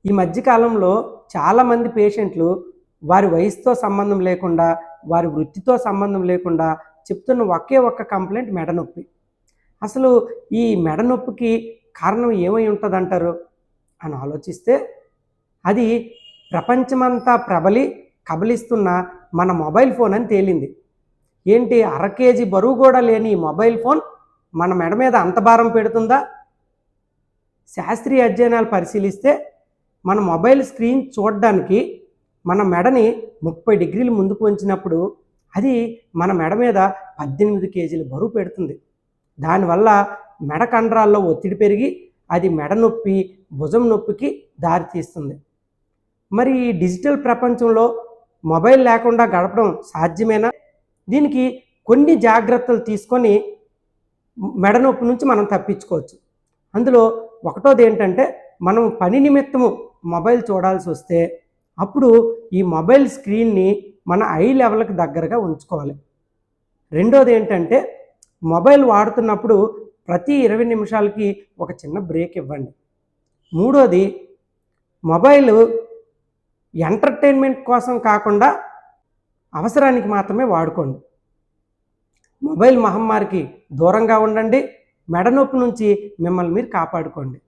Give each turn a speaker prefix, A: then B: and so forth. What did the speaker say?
A: ఈ మధ్య కాలంలో చాలామంది పేషెంట్లు వారి వయసుతో సంబంధం లేకుండా, వారి వృత్తితో సంబంధం లేకుండా చెప్తున్న ఒకే ఒక్క కంప్లెయింట్ మెడ నొప్పి. అసలు ఈ మెడ నొప్పికి కారణం ఏమై ఉంటదంటారు అని ఆలోచిస్తే, అది ప్రపంచమంతా కబలిస్తున్న మన మొబైల్ ఫోన్ అని తేలింది. ఏంటి, అర కేజీ బరువు కూడా లేని ఈ మొబైల్ ఫోన్ మన మెడ మీద అంత భారం పెడుతుందా? శాస్త్రీయ అధ్యయనాలు పరిశీలిస్తే మన మొబైల్ స్క్రీన్ చూడడానికి మన మెడని 30 డిగ్రీలు ముందుకు వంచినప్పుడు అది మన మెడ మీద 18 కేజీల బరువు పెడుతుంది. దానివల్ల మెడ కండరాల్లో ఒత్తిడి పెరిగి అది మెడ నొప్పి, భుజం నొప్పికి దారితీస్తుంది. మరి ఈ డిజిటల్ ప్రపంచంలో మొబైల్ లేకుండా గడపడం సాధ్యమేనా? దీనికి కొన్ని జాగ్రత్తలు తీసుకొని మెడ నొప్పి నుంచి మనం తప్పించుకోవచ్చు. అందులో ఒకటోది ఏంటంటే, మనం పని నిమిత్తము మొబైల్ చూడాల్సి వస్తే అప్పుడు ఈ మొబైల్ స్క్రీన్ని మన ఐ లెవెల్కి దగ్గరగా ఉంచుకోవాలి. రెండోది ఏంటంటే, మొబైల్ వాడుతున్నప్పుడు ప్రతి 20 నిమిషాలకి ఒక చిన్న బ్రేక్ ఇవ్వండి. మూడోది, మొబైల్ ఎంటర్టైన్మెంట్ కోసం కాకుండా అవసరానికి మాత్రమే వాడుకోండి. మొబైల్ మహమ్మారికి దూరంగా ఉండండి. మెడ నొప్పి నుంచి మిమ్మల్ని మీరు కాపాడుకోండి.